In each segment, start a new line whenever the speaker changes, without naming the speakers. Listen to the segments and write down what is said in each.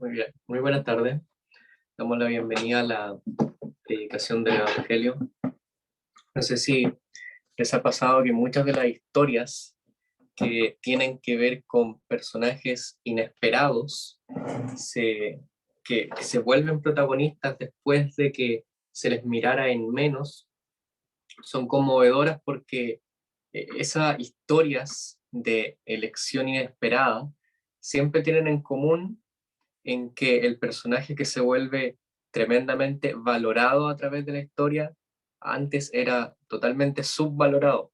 Muy bien, muy buenas tardes. Damos la bienvenida a la predicación del Evangelio. No sé si les ha pasado que muchas de las historias que tienen que ver con personajes inesperados que se vuelven protagonistas después de que se les mirara en menos, son conmovedoras porque esas historias de elección inesperada siempre tienen en común en que el personaje que se vuelve tremendamente valorado a través de la historia, antes era totalmente subvalorado.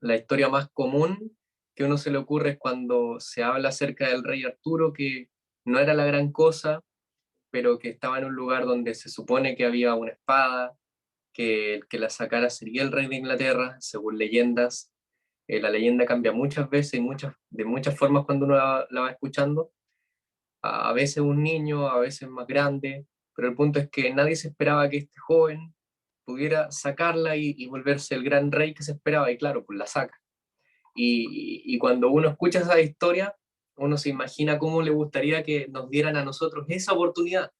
La historia más común que uno se le ocurre es cuando se habla acerca del rey Arturo, que no era la gran cosa, pero que estaba en un lugar donde se supone que había una espada, que el que la sacara sería el rey de Inglaterra, según leyendas. La leyenda cambia muchas veces y de muchas formas cuando uno la va escuchando, a veces un niño, a veces más grande, pero el punto es que nadie se esperaba que este joven pudiera sacarla y volverse el gran rey que se esperaba, y claro, pues la saca. Y cuando uno escucha esa historia, uno se imagina cómo le gustaría que nos dieran a nosotros esa oportunidad,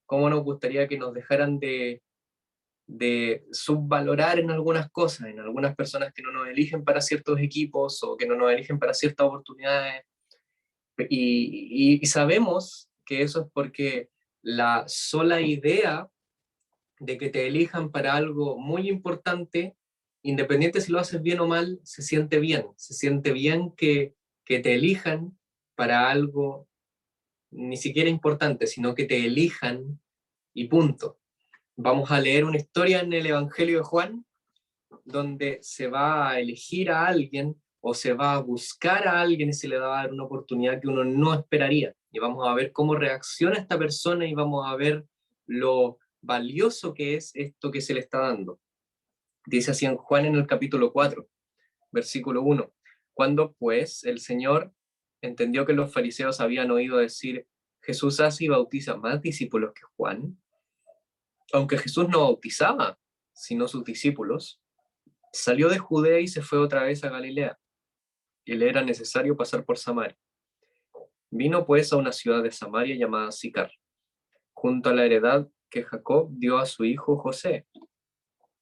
cómo nos gustaría que nos dejaran de subvalorar en algunas cosas, en algunas personas que no nos eligen para ciertos equipos o que no nos eligen para ciertas oportunidades. Y sabemos que eso es porque la sola idea de que te elijan para algo muy importante, independiente si lo haces bien o mal, se siente bien que te elijan para algo ni siquiera importante, sino que te elijan y punto. Vamos a leer una historia en el Evangelio de Juan, donde se va a elegir a alguien o se va a buscar a alguien y se le va a dar una oportunidad que uno no esperaría. Y vamos a ver cómo reacciona esta persona y vamos a ver lo valioso que es esto que se le está dando. Dice así en Juan en el capítulo 4, versículo 1. Cuando pues el Señor entendió que los fariseos habían oído decir, Jesús hace y bautiza más discípulos que Juan, aunque Jesús no bautizaba, sino sus discípulos, salió de Judea y se fue otra vez a Galilea, y le era necesario pasar por Samaria. Vino pues a una ciudad de Samaria llamada Sicar, junto a la heredad que Jacob dio a su hijo José.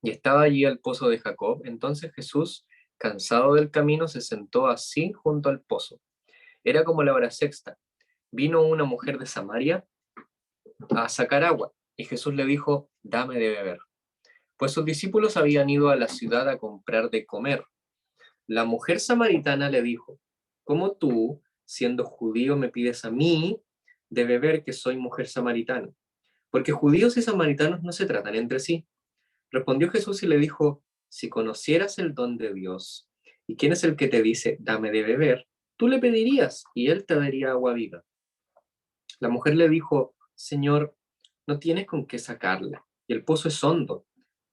Y estaba allí el pozo de Jacob. Entonces Jesús, cansado del camino, se sentó así junto al pozo. Era como la hora sexta. Vino una mujer de Samaria a sacar agua, y Jesús le dijo, dame de beber. Pues sus discípulos habían ido a la ciudad a comprar de comer. La mujer samaritana le dijo, ¿cómo tú, siendo judío, me pides a mí de beber que soy mujer samaritana? Porque judíos y samaritanos no se tratan entre sí. Respondió Jesús y le dijo, si conocieras el don de Dios, y quién es el que te dice, dame de beber, tú le pedirías y él te daría agua viva. La mujer le dijo, Señor, no tienes con qué sacarla, y el pozo es hondo.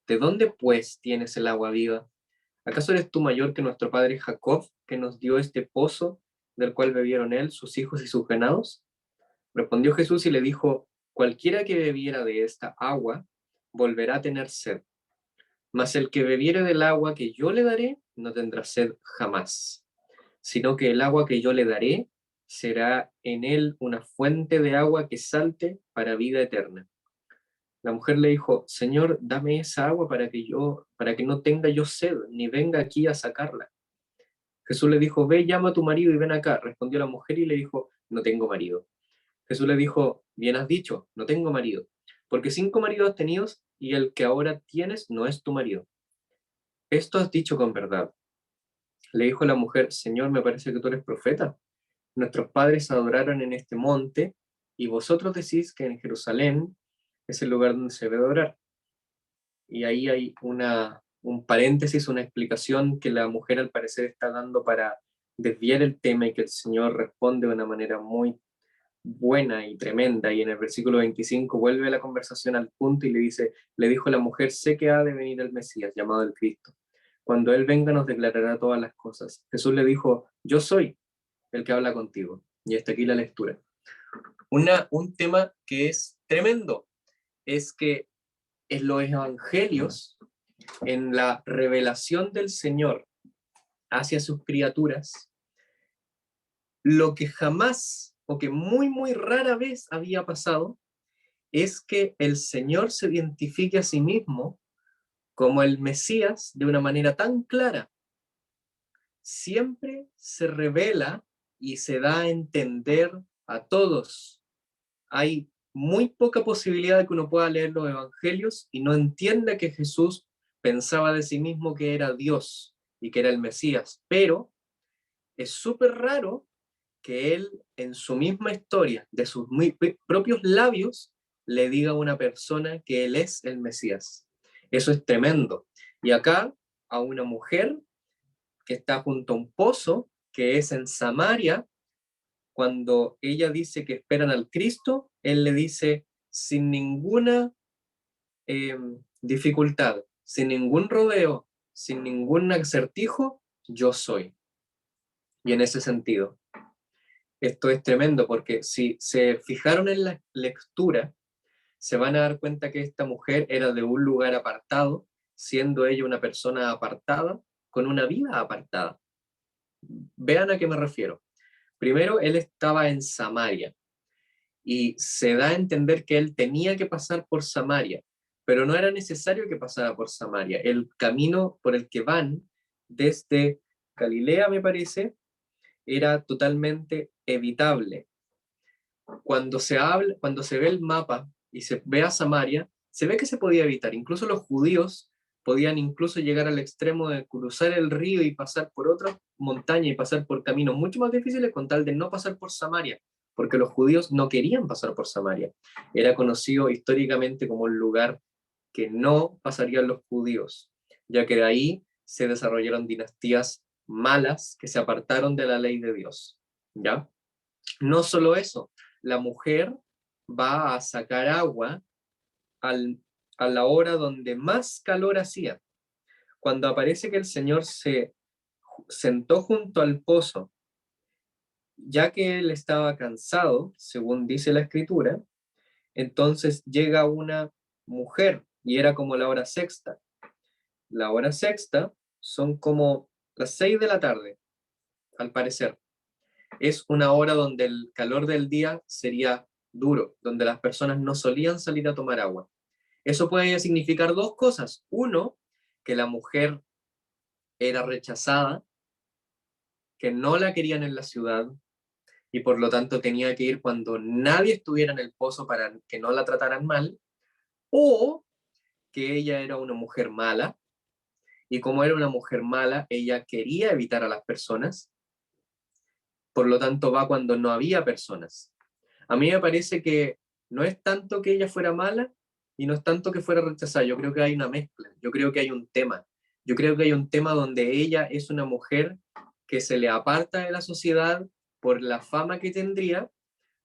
¿De dónde pues tienes el agua viva? ¿Acaso eres tú mayor que nuestro padre Jacob, que nos dio este pozo, del cual bebieron él, sus hijos y sus ganados? Respondió Jesús y le dijo, cualquiera que bebiera de esta agua, volverá a tener sed. Mas el que bebiere del agua que yo le daré, no tendrá sed jamás, sino que el agua que yo le daré será en él una fuente de agua que salte para vida eterna. La mujer le dijo, Señor, dame esa agua para que no tenga yo sed, ni venga aquí a sacarla. Jesús le dijo, ve, llama a tu marido y ven acá. Respondió la mujer y le dijo, no tengo marido. Jesús le dijo, bien has dicho, no tengo marido, porque 5 maridos has tenido y el que ahora tienes no es tu marido. Esto has dicho con verdad. Le dijo la mujer, Señor, me parece que tú eres profeta. Nuestros padres adoraron en este monte y vosotros decís que en Jerusalén es el lugar donde se debe adorar. Y ahí hay un paréntesis, una explicación que la mujer al parecer está dando para desviar el tema y que el Señor responde de una manera muy buena y tremenda. Y en el versículo 25 vuelve la conversación al punto y le dice, le dijo la mujer, sé que ha de venir el Mesías, llamado el Cristo. Cuando Él venga nos declarará todas las cosas. Jesús le dijo, yo soy el que habla contigo. Y hasta aquí la lectura. Un tema que es tremendo es que en los evangelios, en la revelación del Señor hacia sus criaturas, lo que jamás o que muy, muy rara vez había pasado, es que el Señor se identifique a sí mismo como el Mesías de una manera tan clara. Siempre se revela y se da a entender a todos. Hay muy poca posibilidad de que uno pueda leer los evangelios y no entienda que Jesús pensaba de sí mismo que era Dios y que era el Mesías, pero es súper raro que él en su misma historia, de sus propios labios, le diga a una persona que él es el Mesías. Eso es tremendo. Y acá a una mujer que está junto a un pozo, que es en Samaria, cuando ella dice que esperan al Cristo, él le dice sin ninguna dificultad, sin ningún rodeo, sin ningún acertijo, yo soy. Y en ese sentido, esto es tremendo porque si se fijaron en la lectura, se van a dar cuenta que esta mujer era de un lugar apartado, siendo ella una persona apartada, con una vida apartada. Vean a qué me refiero. Primero, él estaba en Samaria y se da a entender que él tenía que pasar por Samaria, pero no era necesario que pasara por Samaria. El camino por el que van desde Galilea, me parece, era totalmente evitable. Cuando se ve el mapa y se ve a Samaria, se ve que se podía evitar. Incluso los judíos podían incluso llegar al extremo de cruzar el río y pasar por otra montaña y pasar por caminos mucho más difíciles con tal de no pasar por Samaria, porque los judíos no querían pasar por Samaria. Era conocido históricamente como el lugar que no pasarían los judíos, ya que de ahí se desarrollaron dinastías malas que se apartaron de la ley de Dios. ¿Ya? No solo eso, la mujer va a sacar agua a la hora donde más calor hacía. Cuando aparece que el Señor se sentó junto al pozo, ya que él estaba cansado, según dice la escritura, entonces llega una mujer y era como la hora sexta. La hora sexta son como las 6 de la tarde, al parecer. Es una hora donde el calor del día sería duro, donde las personas no solían salir a tomar agua. Eso puede significar dos cosas. Uno, que la mujer era rechazada, que no la querían en la ciudad y por lo tanto tenía que ir cuando nadie estuviera en el pozo para que no la trataran mal, o que ella era una mujer mala y como era una mujer mala, ella quería evitar a las personas, por lo tanto va cuando no había personas. A mí me parece que no es tanto que ella fuera mala y no es tanto que fuera rechazada, yo creo que hay una mezcla, yo creo que hay un tema, yo creo que hay un tema donde ella es una mujer que se le aparta de la sociedad por la fama que tendría,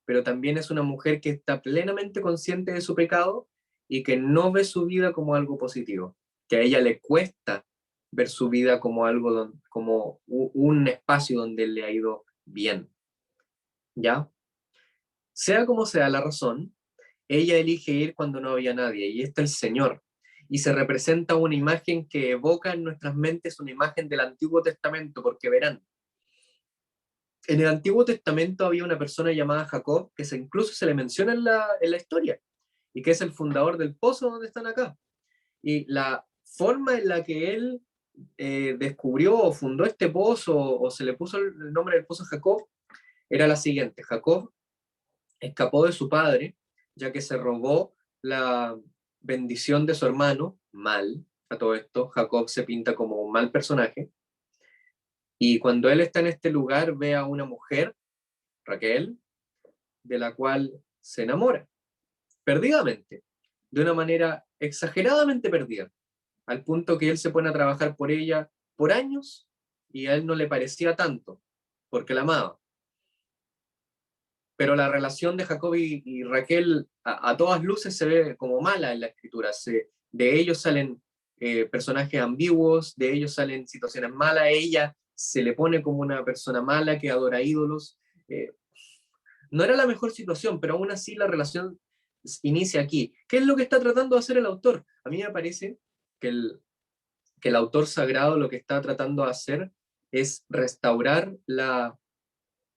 pero también es una mujer que está plenamente consciente de su pecado y que no ve su vida como algo positivo, que a ella le cuesta ver su vida como algo, como un espacio donde le ha ido bien, ¿ya? Sea como sea la razón, ella elige ir cuando no había nadie, y está el Señor. Y se representa una imagen que evoca en nuestras mentes una imagen del Antiguo Testamento, porque verán, en el Antiguo Testamento había una persona llamada Jacob, que incluso se le menciona en la historia, y que es el fundador del pozo donde están acá. Y la forma en la que él descubrió o fundó este pozo, o se le puso el nombre del pozo Jacob, era la siguiente. Jacob escapó de su padre, ya que se robó la bendición de su hermano, mal, a todo esto, Jacob se pinta como un mal personaje, y cuando él está en este lugar ve a una mujer, Raquel, de la cual se enamora, perdidamente, de una manera exageradamente perdida, al punto que él se pone a trabajar por ella por años y a él no le parecía tanto, porque la amaba. Pero la relación de Jacob y Raquel a todas luces se ve como mala en la escritura. De ellos salen personajes ambiguos, de ellos salen situaciones malas, ella se le pone como una persona mala que adora ídolos. Eh, no era la mejor situación, pero aún así la relación inicia aquí. ¿Qué es lo que está tratando de hacer el autor? A mí me parece que que el autor sagrado lo que está tratando de hacer es restaurar la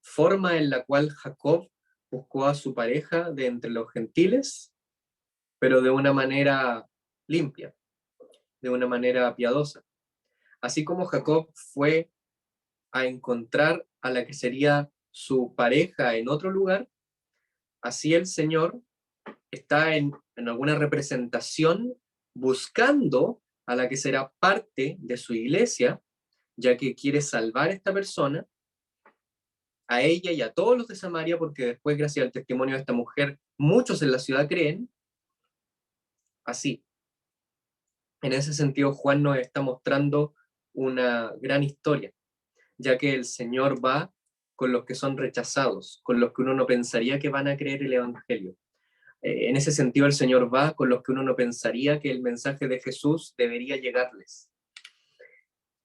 forma en la cual Jacob buscó a su pareja de entre los gentiles, pero de una manera limpia, de una manera piadosa. Así como Jacob fue a encontrar a la que sería su pareja en otro lugar, así el Señor está en alguna representación buscando a la que será parte de su iglesia, ya que quiere salvar a esta persona, a ella y a todos los de Samaria, porque después, gracias al testimonio de esta mujer, muchos en la ciudad creen. Así, en ese sentido, Juan nos está mostrando una gran historia, ya que el Señor va con los que son rechazados, con los que uno no pensaría que van a creer el Evangelio. En ese sentido, el Señor va con los que uno no pensaría que el mensaje de Jesús debería llegarles.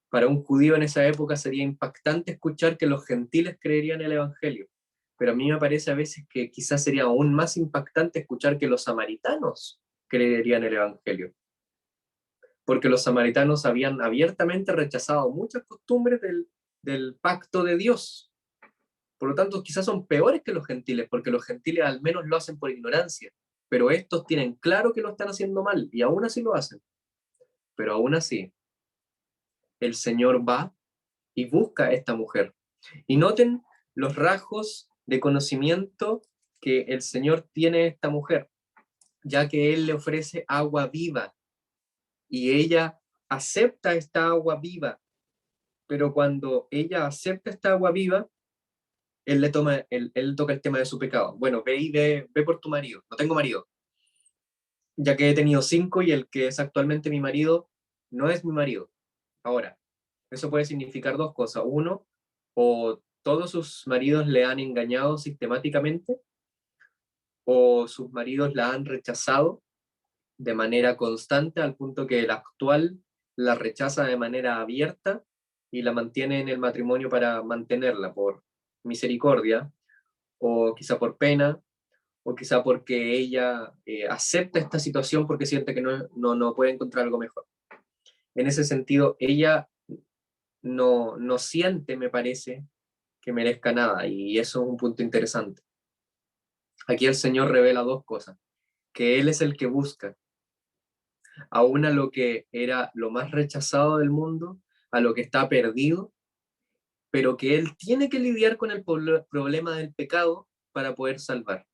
Para un judío en esa época sería impactante escuchar que los gentiles creerían el Evangelio, pero a mí me parece a veces que quizás sería aún más impactante escuchar que los samaritanos creerían el Evangelio, porque los samaritanos habían abiertamente rechazado muchas costumbres del pacto de Dios. Por lo tanto, quizás son peores que los gentiles, porque los gentiles al menos lo hacen por ignorancia, pero estos tienen claro que lo están haciendo mal y aún así lo hacen. Pero aún así, el Señor va y busca a esta mujer. Y noten los rasgos de conocimiento que el Señor tiene a esta mujer, ya que Él le ofrece agua viva y ella acepta esta agua viva, pero cuando ella acepta esta agua viva, él toca el tema de su pecado. Bueno, ve por tu marido. No tengo marido, ya que he tenido 5 y el que es actualmente mi marido no es mi marido. Ahora, eso puede significar dos cosas. Uno, o todos sus maridos le han engañado sistemáticamente, o sus maridos la han rechazado de manera constante al punto que el actual la rechaza de manera abierta y la mantiene en el matrimonio para mantenerla por misericordia, o quizá por pena, o quizá porque ella acepta esta situación porque siente que no puede encontrar algo mejor. En ese sentido, ella no siente, me parece, que merezca nada, y eso es un punto interesante. Aquí el Señor revela dos cosas, que Él es el que busca, aún a lo que era lo más rechazado del mundo, a lo que está perdido, pero que Él tiene que lidiar con el problema del pecado para poder salvar.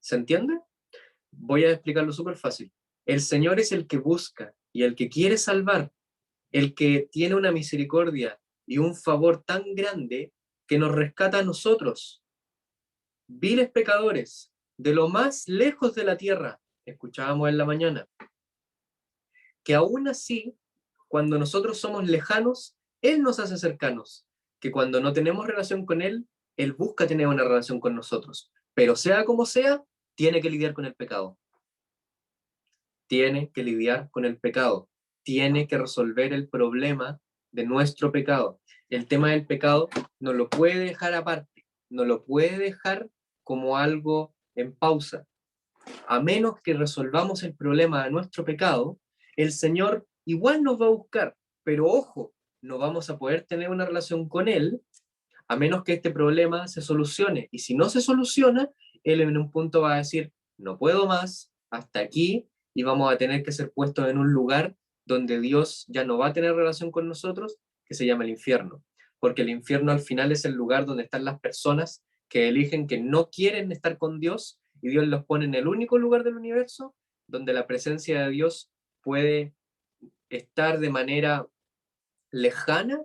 ¿Se entiende? Voy a explicarlo súper fácil. El Señor es el que busca y el que quiere salvar, el que tiene una misericordia y un favor tan grande que nos rescata a nosotros, viles pecadores, de lo más lejos de la tierra, escuchábamos en la mañana, que aún así, cuando nosotros somos lejanos, Él nos hace cercanos, que cuando no tenemos relación con Él, Él busca tener una relación con nosotros, pero sea como sea, tiene que lidiar con el pecado. Tiene que lidiar con el pecado, tiene que resolver el problema de nuestro pecado. El tema del pecado no lo puede dejar aparte, no lo puede dejar como algo en pausa. A menos que resolvamos el problema de nuestro pecado, el Señor igual nos va a buscar, pero ojo, no vamos a poder tener una relación con Él a menos que este problema se solucione. Y si no se soluciona, Él en un punto va a decir, no puedo más, hasta aquí, y vamos a tener que ser puestos en un lugar donde Dios ya no va a tener relación con nosotros, que se llama el infierno. Porque el infierno al final es el lugar donde están las personas que eligen que no quieren estar con Dios y Dios los pone en el único lugar del universo donde la presencia de Dios puede estar de manera lejana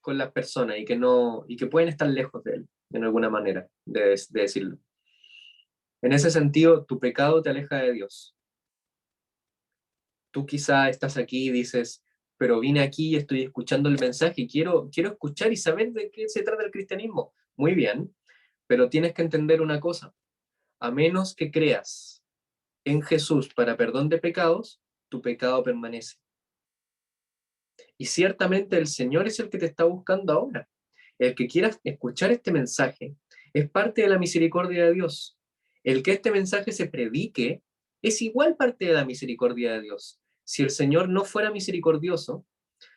con las personas y que pueden estar lejos de él, en alguna manera de decirlo. En ese sentido, tu pecado te aleja de Dios. Tú quizá estás aquí y dices, pero vine aquí y estoy escuchando el mensaje y quiero escuchar y saber de qué se trata el cristianismo. Muy bien, pero tienes que entender una cosa. A menos que creas en Jesús para perdón de pecados, tu pecado permanece. Y ciertamente el Señor es el que te está buscando ahora. El que quiera escuchar este mensaje es parte de la misericordia de Dios. El que este mensaje se predique es igual parte de la misericordia de Dios. Si el Señor no fuera misericordioso,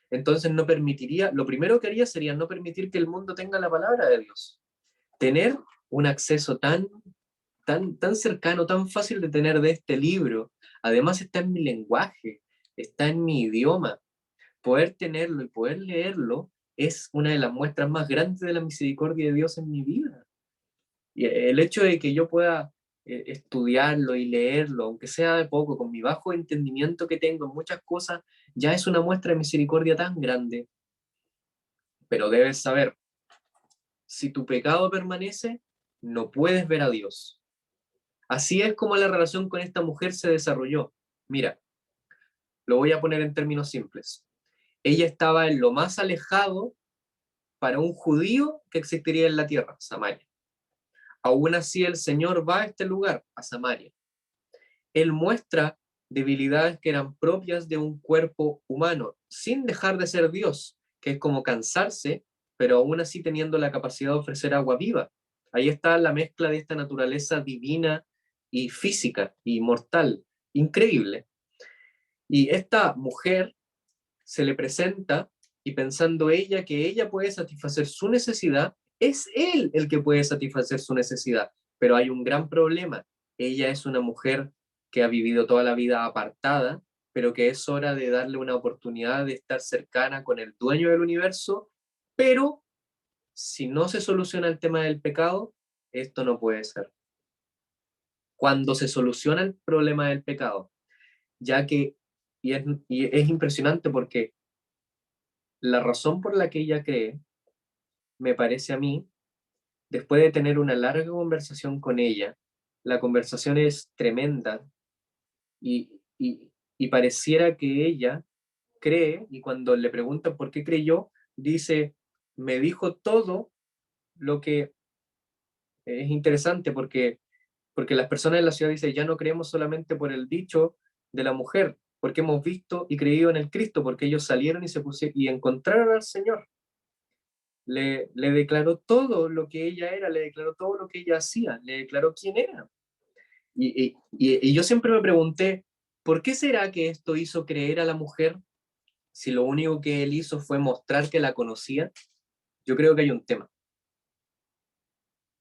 entonces no permitiría, lo primero que haría sería no permitir que el mundo tenga la palabra de Dios. Tener un acceso tan cercano, tan fácil de tener de este libro. Además está en mi lenguaje, está en mi idioma. Poder tenerlo y poder leerlo es una de las muestras más grandes de la misericordia de Dios en mi vida. Y el hecho de que yo pueda estudiarlo y leerlo, aunque sea de poco, con mi bajo entendimiento que tengo en muchas cosas, ya es una muestra de misericordia tan grande. Pero debes saber, si tu pecado permanece, no puedes ver a Dios. Así es como la relación con esta mujer se desarrolló. Mira, lo voy a poner en términos simples. Ella estaba en lo más alejado para un judío que existiría en la tierra, Samaria. Aún así el Señor va a este lugar, a Samaria. Él muestra debilidades que eran propias de un cuerpo humano, sin dejar de ser Dios, que es como cansarse, pero aún así teniendo la capacidad de ofrecer agua viva. Ahí está la mezcla de esta naturaleza divina y física y mortal, increíble. Y esta mujer se le presenta y pensando ella que ella puede satisfacer su necesidad, es él el que puede satisfacer su necesidad. Pero hay un gran problema. Ella es una mujer que ha vivido toda la vida apartada, pero que es hora de darle una oportunidad de estar cercana con el dueño del universo, pero si no se soluciona el tema del pecado, esto no puede ser. Cuando se soluciona el problema del pecado, ya que, y es impresionante porque la razón por la que ella cree, me parece a mí, después de tener una larga conversación con ella, la conversación es tremenda y pareciera que ella cree, y cuando le preguntan por qué creyó, dice, me dijo todo lo que es interesante porque las personas en la ciudad dicen, ya no creemos solamente por el dicho de la mujer, porque hemos visto y creído en el Cristo, porque ellos salieron y se pusieron y encontraron al Señor. Le declaró todo lo que ella era, le declaró todo lo que ella hacía, le declaró quién era. Y yo siempre me pregunté, ¿por qué será que esto hizo creer a la mujer si lo único que él hizo fue mostrar que la conocía? Yo creo que hay un tema.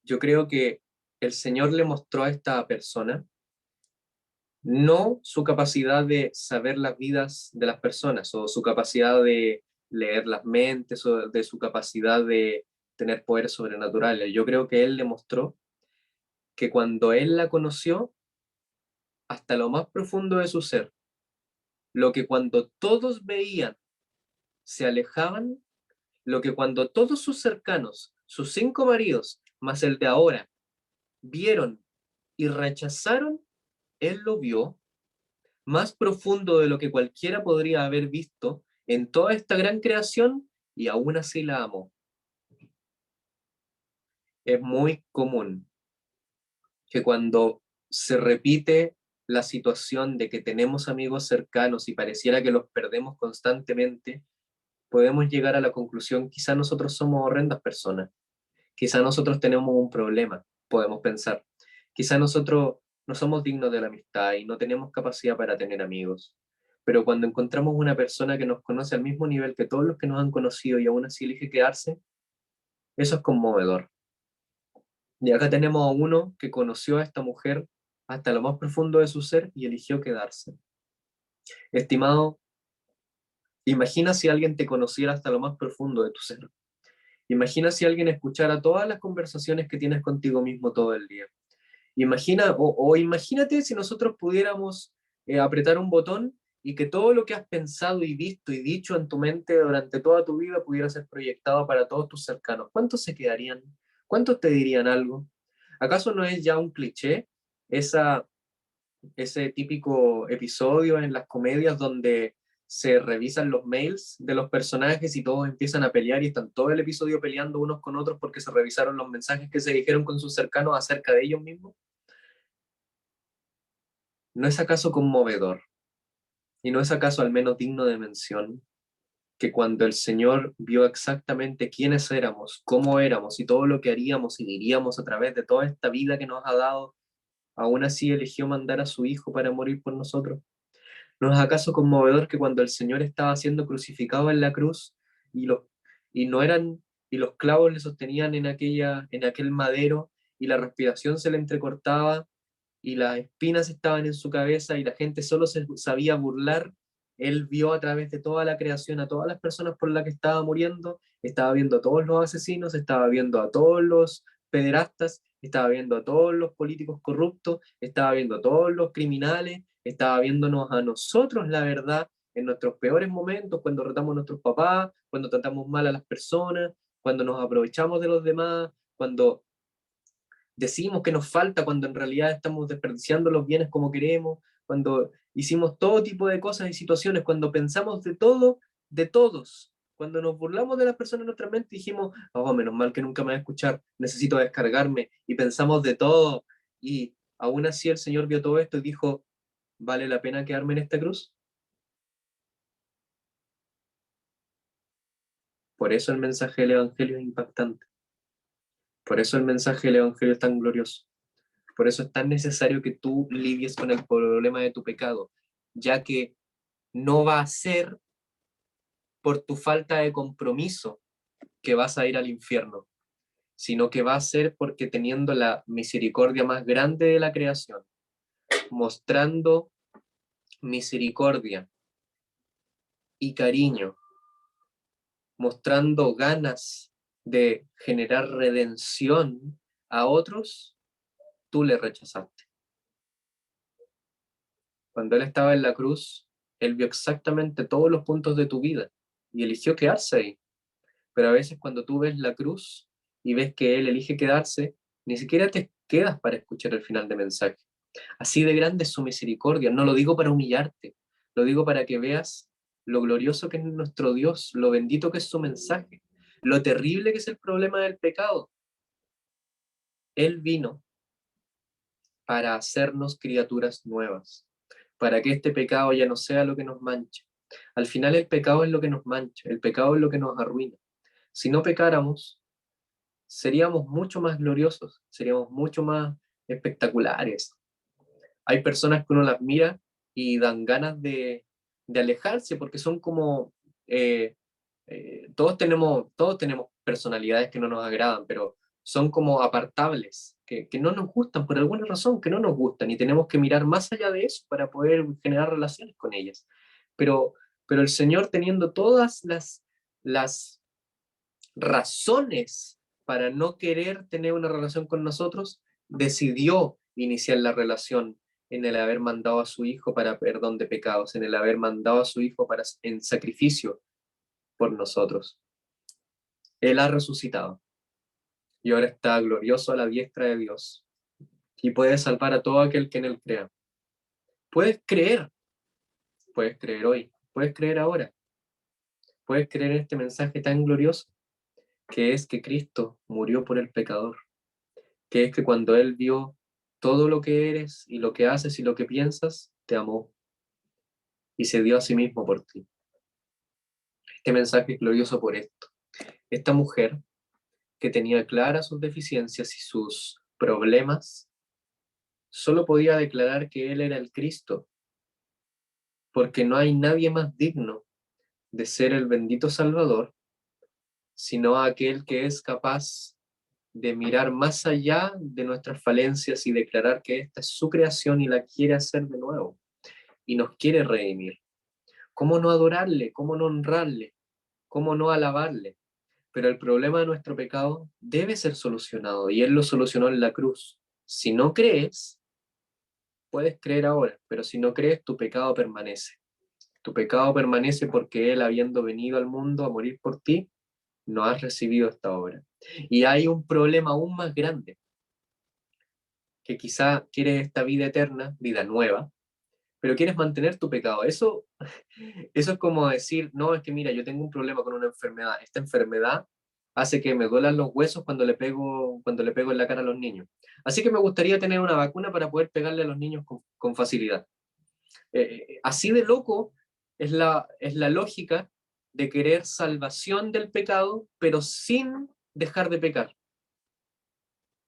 Yo creo que el Señor le mostró a esta persona no su capacidad de saber las vidas de las personas o su capacidad de leer las mentes o de su capacidad de tener poderes sobrenaturales. Yo creo que Él le mostró que cuando Él la conoció, hasta lo más profundo de su ser, lo que cuando todos veían se alejaban, lo que cuando todos sus cercanos, sus 5 maridos, más el de ahora, vieron y rechazaron, Él lo vio más profundo de lo que cualquiera podría haber visto en toda esta gran creación y aún así la amó. Es muy común que cuando se repite la situación de que tenemos amigos cercanos y pareciera que los perdemos constantemente, podemos llegar a la conclusión, quizá nosotros somos horrendas personas, quizá nosotros tenemos un problema, podemos pensar, quizá nosotros no somos dignos de la amistad y no tenemos capacidad para tener amigos. Pero cuando encontramos una persona que nos conoce al mismo nivel que todos los que nos han conocido y aún así elige quedarse, eso es conmovedor. Y acá tenemos a uno que conoció a esta mujer hasta lo más profundo de su ser y eligió quedarse. Estimado, imagina si alguien te conociera hasta lo más profundo de tu ser. Imagina si alguien escuchara todas las conversaciones que tienes contigo mismo todo el día. Imagina, o imagínate si nosotros pudiéramos apretar un botón y que todo lo que has pensado y visto y dicho en tu mente durante toda tu vida pudiera ser proyectado para todos tus cercanos. ¿Cuántos se quedarían? ¿Cuántos te dirían algo? ¿Acaso no es ya un cliché esa, ese típico episodio en las comedias donde se revisan los mails de los personajes y todos empiezan a pelear y están todo el episodio peleando unos con otros porque se revisaron los mensajes que se dijeron con sus cercanos acerca de ellos mismos? ¿No es acaso conmovedor y no es acaso al menos digno de mención que cuando el Señor vio exactamente quiénes éramos, cómo éramos y todo lo que haríamos y diríamos a través de toda esta vida que nos ha dado, aún así eligió mandar a su Hijo para morir por nosotros? ¿No es acaso conmovedor que cuando el Señor estaba siendo crucificado en la cruz y los, y no eran, y los clavos le sostenían en aquel madero y la respiración se le entrecortaba, y las espinas estaban en su cabeza, y la gente solo se sabía burlar. Él vio a través de toda la creación a todas las personas por las que estaba muriendo, estaba viendo a todos los asesinos, estaba viendo a todos los pederastas, estaba viendo a todos los políticos corruptos, estaba viendo a todos los criminales, estaba viéndonos a nosotros, la verdad, en nuestros peores momentos, cuando retamos a nuestros papás, cuando tratamos mal a las personas, cuando nos aprovechamos de los demás, cuando decimos que nos falta, cuando en realidad estamos desperdiciando los bienes como queremos, cuando hicimos todo tipo de cosas y situaciones, cuando pensamos de todo, de todos, cuando nos burlamos de las personas en nuestra mente y dijimos, oh, menos mal que nunca me va a escuchar, necesito descargarme, y pensamos de todo, y aún así el Señor vio todo esto y dijo, ¿vale la pena quedarme en esta cruz? Por eso el mensaje del Evangelio es impactante, por eso el mensaje del Evangelio es tan glorioso. Por eso es tan necesario que tú lidies con el problema de tu pecado, ya que no va a ser por tu falta de compromiso que vas a ir al infierno, sino que va a ser porque teniendo la misericordia más grande de la creación, mostrando misericordia y cariño, mostrando ganas de generar redención a otros, tú le rechazaste. Cuando Él estaba en la cruz, Él vio exactamente todos los puntos de tu vida y eligió quedarse ahí. Pero a veces cuando tú ves la cruz y ves que Él elige quedarse, ni siquiera te quedas para escuchar el final de mensaje. Así de grande es su misericordia. No lo digo para humillarte, lo digo para que veas lo glorioso que es nuestro Dios, lo bendito que es su mensaje, lo terrible que es el problema del pecado. Él vino para hacernos criaturas nuevas, para que este pecado ya no sea lo que nos mancha. Al final el pecado es lo que nos mancha, el pecado es lo que nos arruina. Si no pecáramos, seríamos mucho más gloriosos, seríamos mucho más espectaculares. Hay personas que uno las mira y dan ganas de alejarse porque son como, eh, todos tenemos personalidades que no nos agradan, pero son como apartables, que no nos gustan por alguna razón, que no nos gustan y tenemos que mirar más allá de eso para poder generar relaciones con ellas. Pero, pero el Señor, teniendo todas las razones para no querer tener una relación con nosotros, decidió iniciar la relación en el haber mandado a su Hijo para perdón de pecados, en el haber mandado a su Hijo en sacrificio por nosotros. Él ha resucitado y ahora está glorioso a la diestra de Dios y puede salvar a todo aquel que en Él crea. Puedes creer hoy, puedes creer ahora, puedes creer en este mensaje tan glorioso que es que Cristo murió por el pecador, que es que cuando Él vio todo lo que eres y lo que haces y lo que piensas, te amó y se dio a sí mismo por ti. Este mensaje es glorioso por esto. Esta mujer que tenía claras sus deficiencias y sus problemas, solo podía declarar que Él era el Cristo, porque no hay nadie más digno de ser el bendito Salvador, sino aquel que es capaz de mirar más allá de nuestras falencias y declarar que esta es su creación y la quiere hacer de nuevo y nos quiere redimir. ¿Cómo no adorarle? ¿Cómo no honrarle? ¿Cómo no alabarle? Pero el problema de nuestro pecado debe ser solucionado y Él lo solucionó en la cruz. Si no crees, puedes creer ahora, pero si no crees, tu pecado permanece. Tu pecado permanece porque Él, habiendo venido al mundo a morir por ti, no has recibido esta obra. Y hay un problema aún más grande, que quizá quieres esta vida eterna, vida nueva, pero quieres mantener tu pecado. Eso es como decir, no, es que mira, yo tengo un problema con una enfermedad. Esta enfermedad hace que me duelan los huesos cuando le pego en la cara a los niños. Así que me gustaría tener una vacuna para poder pegarle a los niños con facilidad. Así de loco es la lógica de querer salvación del pecado, pero sin dejar de pecar.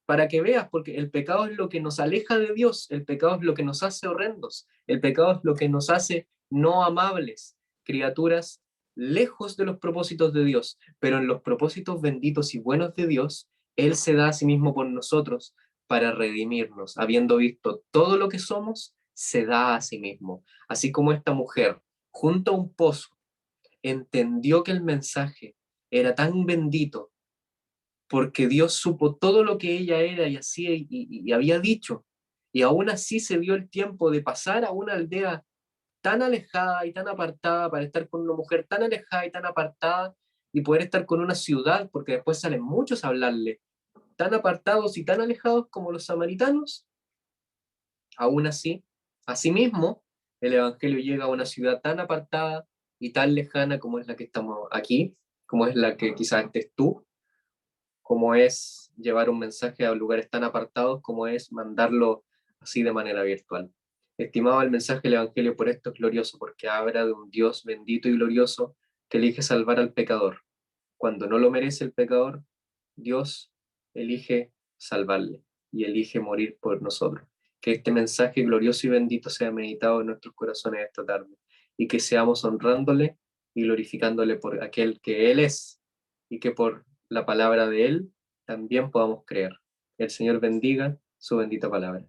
Para que veas, porque el pecado es lo que nos aleja de Dios, el pecado es lo que nos hace horrendos, el pecado es lo que nos hace no amables, criaturas lejos de los propósitos de Dios, pero en los propósitos benditos y buenos de Dios, Él se da a sí mismo por nosotros para redimirnos. Habiendo visto todo lo que somos, se da a sí mismo. Así como esta mujer, junto a un pozo, entendió que el mensaje era tan bendito porque Dios supo todo lo que ella era y hacía y había dicho. Y aún así se dio el tiempo de pasar a una aldea tan alejada y tan apartada para estar con una mujer tan alejada y tan apartada y poder estar con una ciudad, porque después salen muchos a hablarle, tan apartados y tan alejados como los samaritanos. Aún así, asimismo, el Evangelio llega a una ciudad tan apartada y tan lejana como es la que estamos aquí, como es la que quizás estés tú, como es llevar un mensaje a lugares tan apartados, como es mandarlo así de manera virtual. Estimado, el mensaje del Evangelio por esto es glorioso, porque habla de un Dios bendito y glorioso que elige salvar al pecador. Cuando no lo merece el pecador, Dios elige salvarle y elige morir por nosotros. Que este mensaje glorioso y bendito sea meditado en nuestros corazones esta tarde y que seamos honrándole y glorificándole por aquel que Él es y que por la palabra de Él también podamos creer. El Señor bendiga su bendita palabra.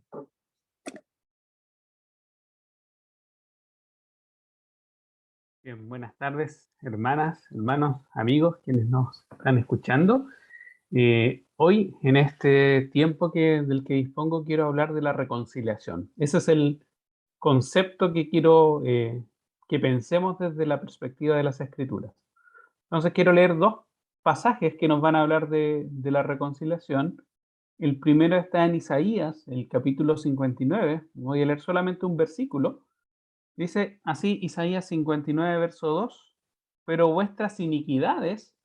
Bien, buenas tardes, hermanas, hermanos, amigos, quienes nos están escuchando. Hoy, en este tiempo del que dispongo, quiero hablar de la reconciliación. Ese es el concepto que quiero que pensemos desde la perspectiva de las Escrituras. Entonces, quiero leer dos pasajes que nos van a hablar de la reconciliación. El primero está en Isaías, el capítulo 59. Voy a leer solamente un versículo. Dice así Isaías 59, verso 2: pero vuestras iniquidades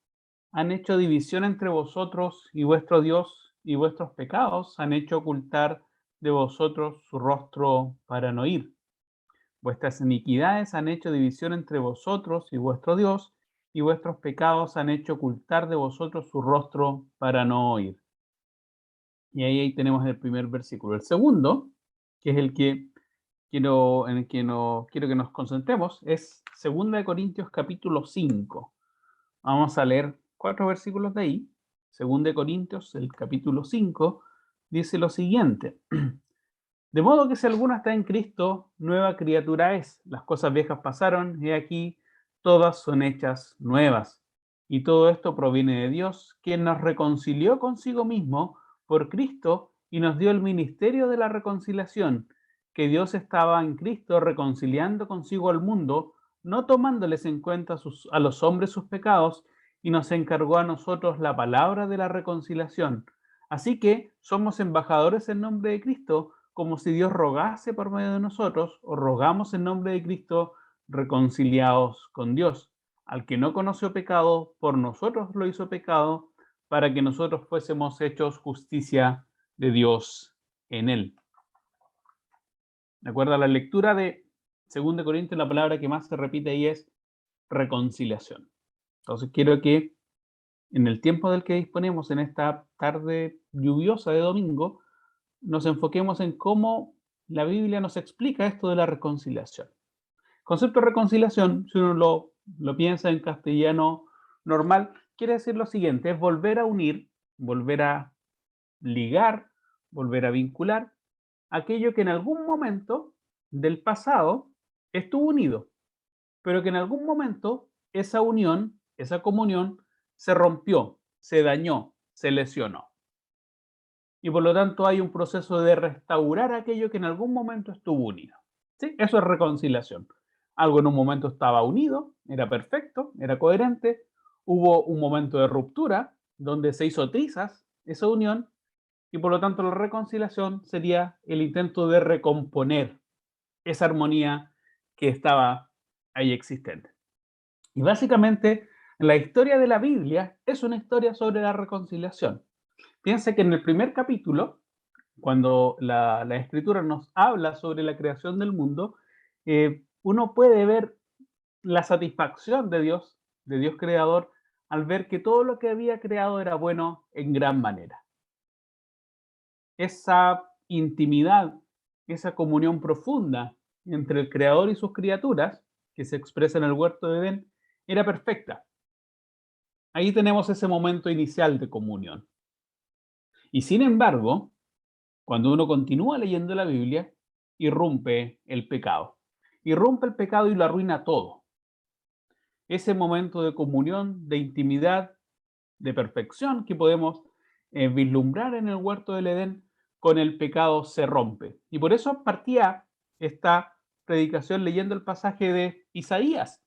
han hecho división entre vosotros y vuestro Dios, y vuestros pecados han hecho ocultar de vosotros su rostro para no oír. Vuestras iniquidades han hecho división entre vosotros y vuestro Dios, y vuestros pecados han hecho ocultar de vosotros su rostro para no oír. Y ahí tenemos el primer versículo. El segundo, que es el que en el que quiero que nos concentremos, es 2 Corintios capítulo 5. Vamos a leer 4 versículos de ahí. 2 Corintios, el capítulo 5, dice lo siguiente: de modo que si alguno está en Cristo, nueva criatura es. Las cosas viejas pasaron, y aquí todas son hechas nuevas. Y todo esto proviene de Dios, quien nos reconcilió consigo mismo por Cristo y nos dio el ministerio de la reconciliación, que Dios estaba en Cristo reconciliando consigo al mundo, no tomándoles en cuenta a los hombres sus pecados, y nos encargó a nosotros la palabra de la reconciliación. Así que somos embajadores en nombre de Cristo, como si Dios rogase por medio de nosotros, o rogamos en nombre de Cristo, reconciliados con Dios. Al que no conoció pecado, por nosotros lo hizo pecado, para que nosotros fuésemos hechos justicia de Dios en él. De acuerdo a la lectura de 2 Corintios, la palabra que más se repite ahí es reconciliación. Entonces quiero que en el tiempo del que disponemos, en esta tarde lluviosa de domingo, nos enfoquemos en cómo la Biblia nos explica esto de la reconciliación. El concepto de reconciliación, si uno lo piensa en castellano normal, quiere decir lo siguiente: es volver a unir, volver a ligar, volver a vincular aquello que en algún momento del pasado estuvo unido, pero que en algún momento esa unión, esa comunión, se rompió, se dañó, se lesionó. Y por lo tanto hay un proceso de restaurar aquello que en algún momento estuvo unido. ¿Sí? Eso es reconciliación. Algo en un momento estaba unido, era perfecto, era coherente, hubo un momento de ruptura donde se hizo trizas esa unión, y por lo tanto la reconciliación sería el intento de recomponer esa armonía que estaba ahí existente. Y básicamente la historia de la Biblia es una historia sobre la reconciliación. Piensa que en el primer capítulo, cuando la escritura nos habla sobre la creación del mundo, uno puede ver la satisfacción de Dios creador, al ver que todo lo que había creado era bueno en gran manera. Esa intimidad, esa comunión profunda entre el creador y sus criaturas, que se expresa en el huerto de Edén, era perfecta. Ahí tenemos ese momento inicial de comunión. Y sin embargo, cuando uno continúa leyendo la Biblia, irrumpe el pecado. Irrumpe el pecado y lo arruina todo. Ese momento de comunión, de intimidad, de perfección que podemos vislumbrar en el huerto del Edén, con el pecado se rompe. Y por eso partía esta predicación leyendo el pasaje de Isaías.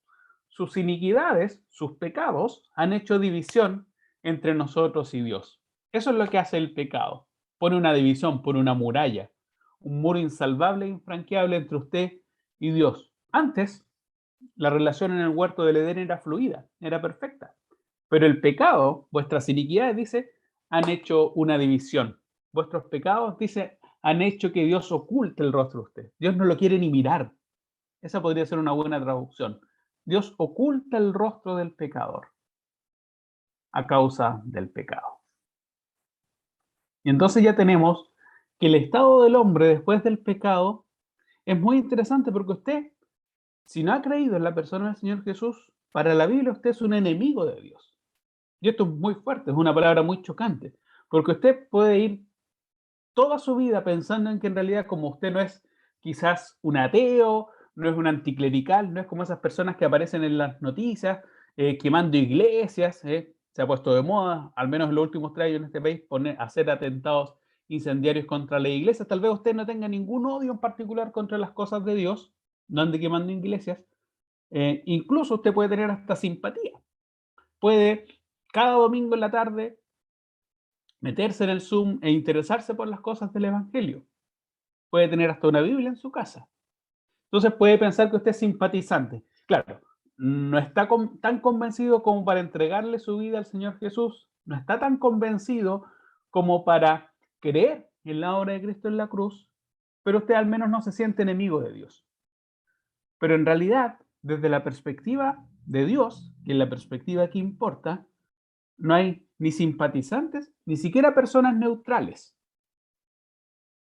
Sus iniquidades, sus pecados, han hecho división entre nosotros y Dios. Eso es lo que hace el pecado. Pone una división, pone una muralla, un muro insalvable e infranqueable entre usted y Dios. Antes, la relación en el huerto del Edén era fluida, era perfecta. Pero el pecado, vuestras iniquidades, dice, han hecho una división. Vuestros pecados, dice, han hecho que Dios oculte el rostro de usted. Dios no lo quiere ni mirar. Esa podría ser una buena traducción. Dios oculta el rostro del pecador a causa del pecado. Y entonces ya tenemos que el estado del hombre después del pecado es muy interesante, porque usted, si no ha creído en la persona del Señor Jesús, para la Biblia usted es un enemigo de Dios. Y esto es muy fuerte, es una palabra muy chocante, porque usted puede ir toda su vida pensando en que en realidad, como usted no es quizás un ateo, no es un anticlerical, no es como esas personas que aparecen en las noticias quemando iglesias, se ha puesto de moda, al menos en los últimos 3 años en este país, hacer atentados incendiarios contra las iglesias. Tal vez usted no tenga ningún odio en particular contra las cosas de Dios, no ande quemando iglesias, incluso usted puede tener hasta simpatía. Puede cada domingo en la tarde meterse en el Zoom e interesarse por las cosas del Evangelio. Puede tener hasta una Biblia en su casa. Entonces puede pensar que usted es simpatizante. Claro, no está tan convencido como para entregarle su vida al Señor Jesús. No está tan convencido como para creer en la obra de Cristo en la cruz, pero usted al menos no se siente enemigo de Dios. Pero en realidad, desde la perspectiva de Dios, que es la perspectiva que importa, no hay ni simpatizantes, ni siquiera personas neutrales.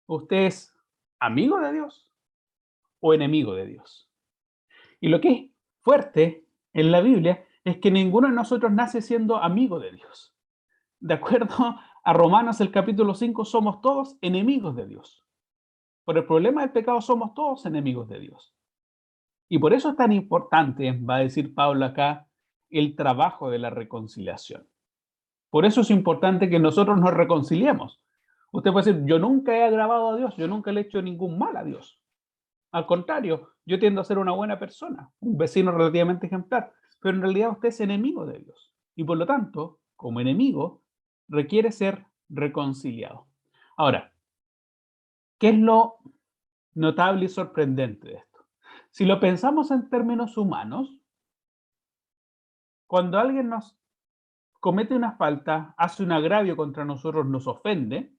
¿Usted es amigo de Dios o enemigo de Dios? Y lo que es fuerte en la Biblia es que ninguno de nosotros nace siendo amigo de Dios. De acuerdo a Romanos el capítulo 5, somos todos enemigos de Dios. Por el problema del pecado somos todos enemigos de Dios. Y por eso es tan importante, va a decir Pablo acá, el trabajo de la reconciliación. Por eso es importante que nosotros nos reconciliemos. Usted puede decir, yo nunca he agravado a Dios, yo nunca le he hecho ningún mal a Dios. Al contrario, yo tiendo a ser una buena persona, un vecino relativamente ejemplar, pero en realidad usted es enemigo de Dios. Y por lo tanto, como enemigo, requiere ser reconciliado. Ahora, ¿qué es lo notable y sorprendente de esto? Si lo pensamos en términos humanos, cuando alguien nos comete una falta, hace un agravio contra nosotros, nos ofende,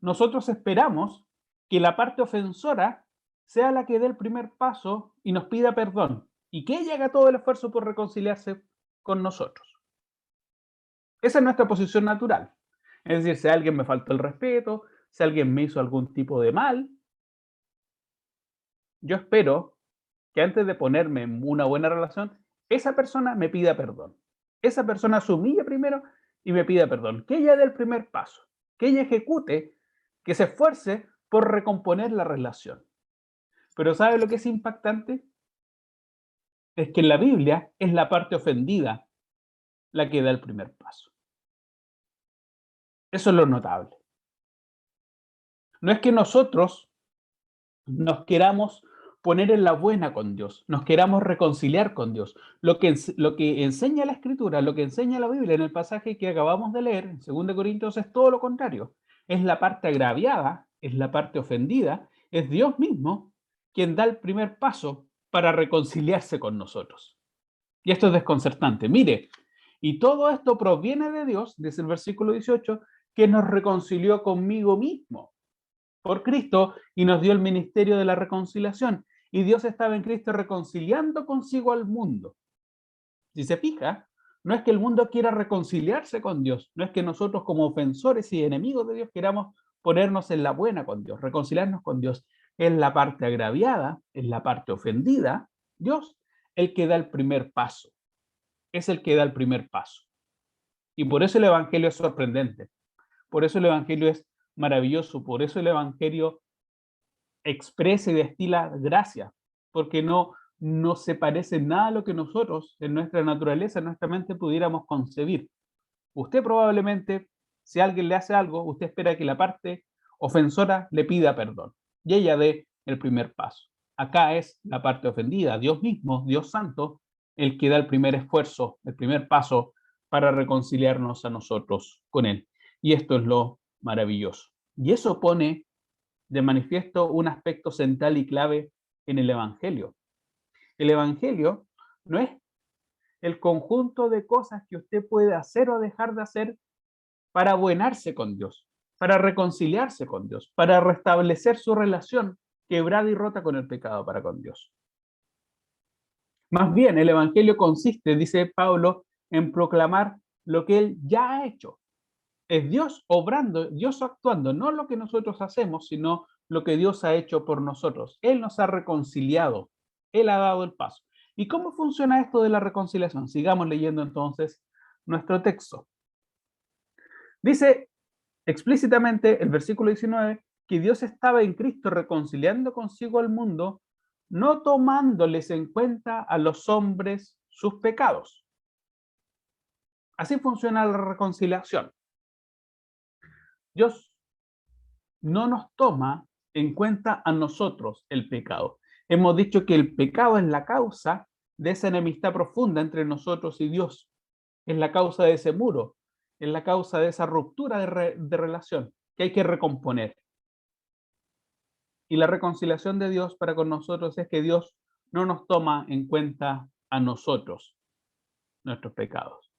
nosotros esperamos que la parte ofensora sea la que dé el primer paso y nos pida perdón, y que ella haga todo el esfuerzo por reconciliarse con nosotros. Esa es nuestra posición natural. Es decir, si alguien me faltó el respeto, si alguien me hizo algún tipo de mal, yo espero que antes de ponerme en una buena relación, esa persona me pida perdón. Esa persona se humille primero y me pida perdón. Que ella dé el primer paso, que ella ejecute, que se esfuerce por recomponer la relación. Pero ¿sabe lo que es impactante? Es que en la Biblia es la parte ofendida la que da el primer paso. Eso es lo notable. No es que nosotros nos queramos poner en la buena con Dios, nos queramos reconciliar con Dios. Lo que enseña la Escritura, lo que enseña la Biblia en el pasaje que acabamos de leer, en 2 Corintios, es todo lo contrario. Es la parte agraviada, es la parte ofendida, es Dios mismo quien da el primer paso para reconciliarse con nosotros. Y esto es desconcertante. Mire, y todo esto proviene de Dios, dice el versículo 18, que nos reconcilió conmigo mismo por Cristo y nos dio el ministerio de la reconciliación. Y Dios estaba en Cristo reconciliando consigo al mundo. Si se fija, no es que el mundo quiera reconciliarse con Dios, no es que nosotros como ofensores y enemigos de Dios queramos ponernos en la buena con Dios, reconciliarnos con Dios. Es la parte agraviada, es la parte ofendida, Dios el que da el primer paso. Es el que da el primer paso. Y por eso el Evangelio es sorprendente. Por eso el Evangelio es maravilloso, por eso el Evangelio expresa y destila gracia, porque no se parece nada a lo que nosotros, en nuestra naturaleza, en nuestra mente, pudiéramos concebir. Usted probablemente, si alguien le hace algo, usted espera que la parte ofensora le pida perdón y ella dé el primer paso. Acá es la parte ofendida, Dios mismo, Dios Santo, el que da el primer esfuerzo, el primer paso para reconciliarnos a nosotros con Él. Y esto es lo maravilloso. Y eso pone de manifiesto un aspecto central y clave en el Evangelio. El Evangelio no es el conjunto de cosas que usted puede hacer o dejar de hacer para abuenarse con Dios, para reconciliarse con Dios, para restablecer su relación quebrada y rota con el pecado para con Dios. Más bien, el Evangelio consiste, dice Pablo, en proclamar lo que Él ya ha hecho. Es Dios obrando, Dios actuando, no lo que nosotros hacemos, sino lo que Dios ha hecho por nosotros. Él nos ha reconciliado, Él ha dado el paso. ¿Y cómo funciona esto de la reconciliación? Sigamos leyendo entonces nuestro texto. Dice explícitamente el versículo 19 que Dios estaba en Cristo reconciliando consigo al mundo, no tomándoles en cuenta a los hombres sus pecados. Así funciona la reconciliación. Dios no nos toma en cuenta a nosotros el pecado. Hemos dicho que el pecado es la causa de esa enemistad profunda entre nosotros y Dios. Es la causa de ese muro, es la causa de esa ruptura de relación que hay que recomponer. Y la reconciliación de Dios para con nosotros es que Dios no nos toma en cuenta a nosotros, nuestros pecados.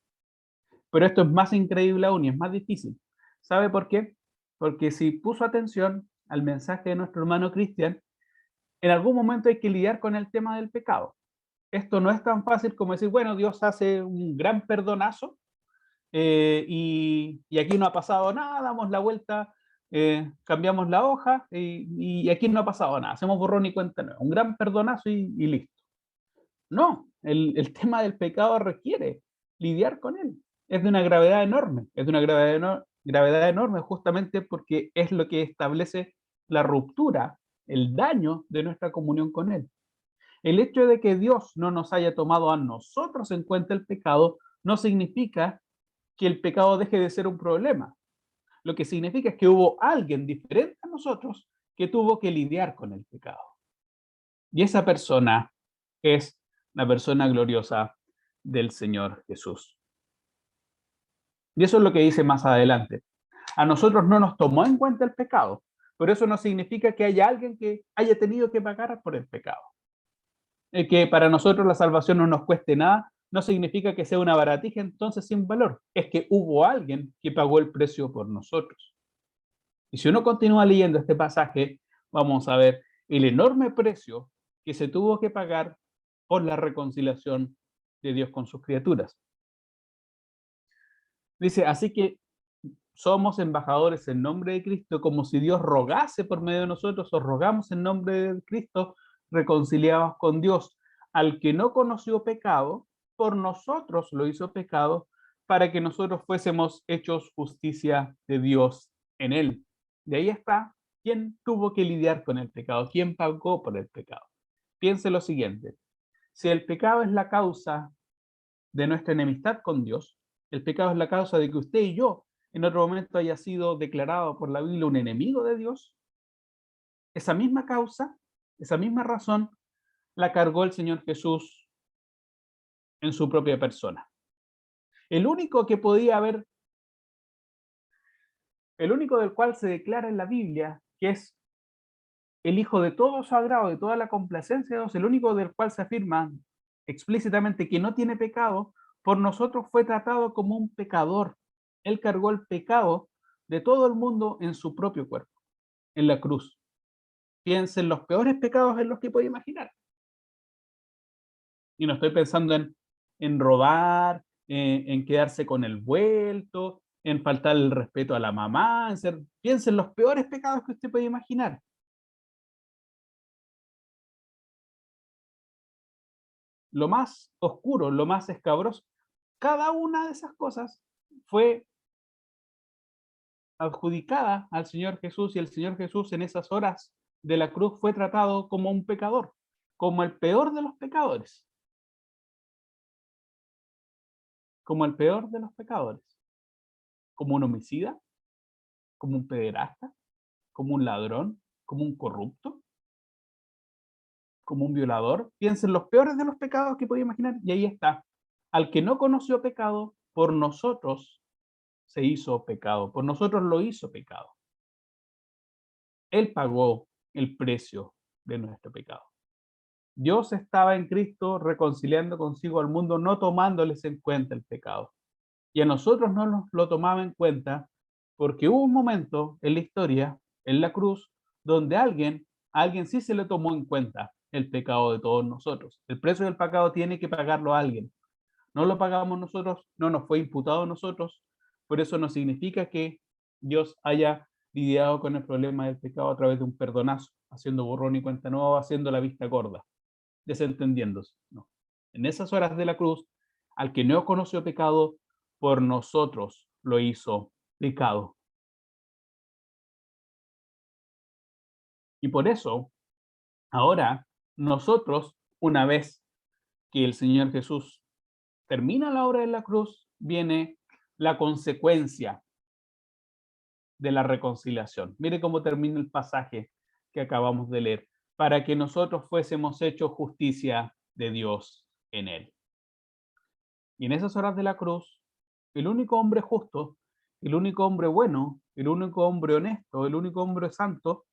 Pero esto es más increíble aún y es más difícil. ¿Sabe por qué? Porque si puso atención al mensaje de nuestro hermano Cristian, en algún momento hay que lidiar con el tema del pecado. Esto no es tan fácil como decir, bueno, Dios hace un gran perdonazo y aquí no ha pasado nada, damos la vuelta, cambiamos la hoja y aquí no ha pasado nada, hacemos borrón y cuenta nueva, un gran perdonazo y listo. No, el tema del pecado requiere lidiar con él. Es de una gravedad enorme, es de una gravedad enorme justamente porque es lo que establece la ruptura, el daño de nuestra comunión con él. El hecho de que Dios no nos haya tomado a nosotros en cuenta el pecado no significa que el pecado deje de ser un problema. Lo que significa es que hubo alguien diferente a nosotros que tuvo que lidiar con el pecado. Y esa persona es la persona gloriosa del Señor Jesús. Y eso es lo que dice más adelante. A nosotros no nos tomó en cuenta el pecado, pero eso no significa que haya alguien que haya tenido que pagar por el pecado. Que para nosotros la salvación no nos cueste nada, no significa que sea una baratija entonces sin valor. Es que hubo alguien que pagó el precio por nosotros. Y si uno continúa leyendo este pasaje, vamos a ver el enorme precio que se tuvo que pagar por la reconciliación de Dios con sus criaturas. Dice, así que somos embajadores en nombre de Cristo, como si Dios rogase por medio de nosotros, o rogamos en nombre de Cristo, reconciliados con Dios. Al que no conoció pecado, por nosotros lo hizo pecado, para que nosotros fuésemos hechos justicia de Dios en él. De ahí está, ¿quién tuvo que lidiar con el pecado? ¿Quién pagó por el pecado? Piense lo siguiente, si el pecado es la causa de nuestra enemistad con Dios, el pecado es la causa de que usted y yo en otro momento haya sido declarado por la Biblia un enemigo de Dios, esa misma causa, esa misma razón, la cargó el Señor Jesús en su propia persona. El único que podía haber, el único del cual se declara en la Biblia que es el Hijo de todo su agrado, de toda la complacencia de Dios, el único del cual se afirma explícitamente que no tiene pecado, por nosotros fue tratado como un pecador. Él cargó el pecado de todo el mundo en su propio cuerpo, en la cruz. Piensa en los peores pecados en los que puede imaginar. Y no estoy pensando en robar, en quedarse con el vuelto, en faltar el respeto a la mamá, piensa en los peores pecados que usted puede imaginar. Lo más oscuro, lo más escabroso, cada una de esas cosas fue adjudicada al Señor Jesús, y el Señor Jesús en esas horas de la cruz fue tratado como un pecador, como el peor de los pecadores, como el peor de los pecadores, como un homicida, como un pederasta, como un ladrón, como un corrupto, como un violador. Piensen los peores de los pecados que podía imaginar, y ahí está. Al que no conoció pecado, por nosotros se hizo pecado, por nosotros lo hizo pecado. Él pagó el precio de nuestro pecado. Dios estaba en Cristo reconciliando consigo al mundo, no tomándoles en cuenta el pecado. Y a nosotros no nos lo tomaba en cuenta porque hubo un momento en la historia, en la cruz, donde a alguien sí se le tomó en cuenta el pecado de todos nosotros. El precio del pecado tiene que pagarlo alguien. No lo pagamos nosotros, no nos fue imputado a nosotros. Por eso no significa que Dios haya lidiado con el problema del pecado a través de un perdonazo, haciendo borrón y cuenta nueva, haciendo la vista gorda, desentendiéndose. No. En esas horas de la cruz, al que no conoció pecado, por nosotros lo hizo pecado. Y por eso, ahora, nosotros, una vez que el Señor Jesús termina la obra de la cruz, viene la consecuencia de la reconciliación. Mire cómo termina el pasaje que acabamos de leer, para que nosotros fuésemos hechos justicia de Dios en él. Y en esas horas de la cruz, el único hombre justo, el único hombre bueno, el único hombre honesto, el único hombre santo,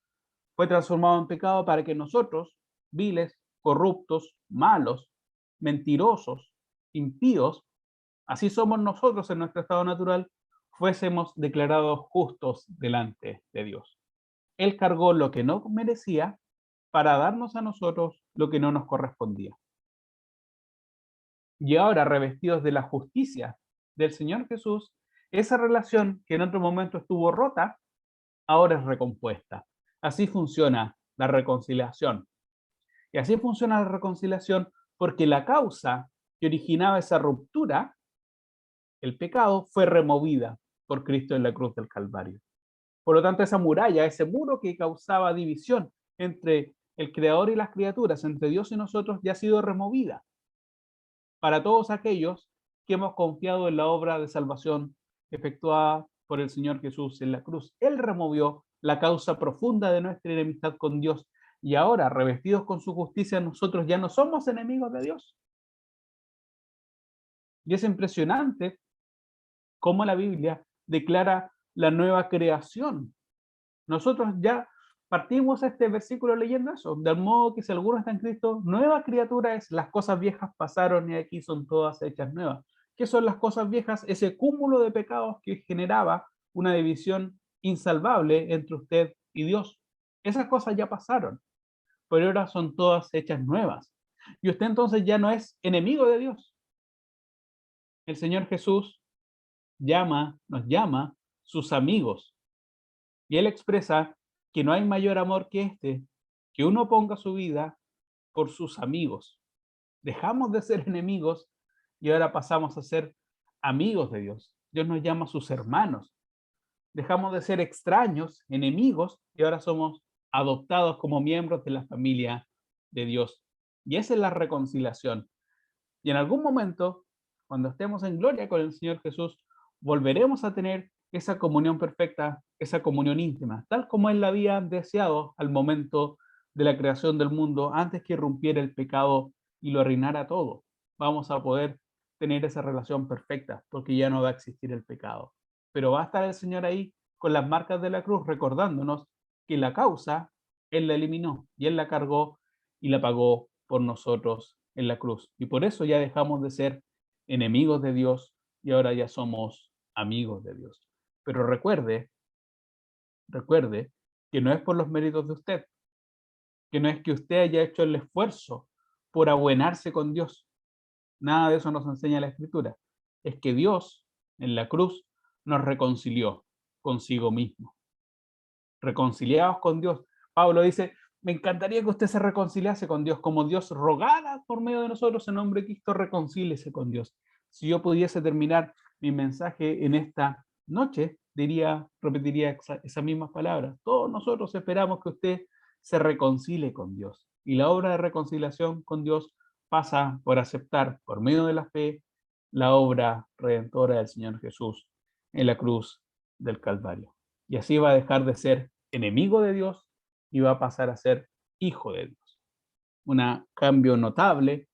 fue transformado en pecado para que nosotros, viles, corruptos, malos, mentirosos, impíos, así somos nosotros en nuestro estado natural, fuésemos declarados justos delante de Dios. Él cargó lo que no merecía para darnos a nosotros lo que no nos correspondía. Y ahora, revestidos de la justicia del Señor Jesús, esa relación que en otro momento estuvo rota, ahora es recompuesta. Así funciona la reconciliación. Y así funciona la reconciliación porque la causa que originaba esa ruptura, el pecado, fue removida por Cristo en la cruz del Calvario. Por lo tanto, esa muralla, ese muro que causaba división entre el Creador y las criaturas, entre Dios y nosotros, ya ha sido removida para todos aquellos que hemos confiado en la obra de salvación efectuada por el Señor Jesús en la cruz. Él removió la causa profunda de nuestra enemistad con Dios, y ahora, revestidos con su justicia, nosotros ya no somos enemigos de Dios. Y es impresionante cómo la Biblia declara la nueva creación. Nosotros ya partimos este versículo leyendo eso, de modo que si alguno está en Cristo, nueva criatura es, las cosas viejas pasaron y aquí son todas hechas nuevas. ¿Qué son las cosas viejas? Ese cúmulo de pecados que generaba una división insalvable entre usted y Dios. Esas cosas ya pasaron, pero ahora son todas hechas nuevas. Y usted entonces ya no es enemigo de Dios. El Señor Jesús nos llama sus amigos. Y Él expresa que no hay mayor amor que este, que uno ponga su vida por sus amigos. Dejamos de ser enemigos y ahora pasamos a ser amigos de Dios. Dios nos llama sus hermanos. Dejamos de ser extraños, enemigos, y ahora somos adoptados como miembros de la familia de Dios. Y esa es la reconciliación. Y en algún momento, cuando estemos en gloria con el Señor Jesús, volveremos a tener esa comunión perfecta, esa comunión íntima, tal como Él la había deseado al momento de la creación del mundo, antes que irrumpiera el pecado y lo arruinara todo. Vamos a poder tener esa relación perfecta, porque ya no va a existir el pecado. Pero va a estar el Señor ahí con las marcas de la cruz, recordándonos que la causa Él la eliminó y Él la cargó y la pagó por nosotros en la cruz. Y por eso ya dejamos de ser enemigos de Dios y ahora ya somos amigos de Dios. Pero recuerde que no es por los méritos de usted, que no es que usted haya hecho el esfuerzo por abuenarse con Dios. Nada de eso nos enseña la Escritura. Es que Dios en la cruz nos reconcilió consigo mismo. Reconciliados con Dios. Pablo dice, me encantaría que usted se reconciliase con Dios, como Dios rogara por medio de nosotros en nombre de Cristo, reconcíliese con Dios. Si yo pudiese terminar mi mensaje en esta noche repetiría esas mismas palabras. Todos nosotros esperamos que usted se reconcilie con Dios. Y la obra de reconciliación con Dios pasa por aceptar, por medio de la fe, la obra redentora del Señor Jesús en la cruz del Calvario. Y así va a dejar de ser enemigo de Dios y va a pasar a ser hijo de Dios. Un cambio notable,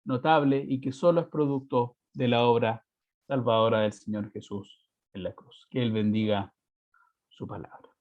notable y que solo es producto de la obra salvadora del Señor Jesús en la cruz. Que Él bendiga su palabra.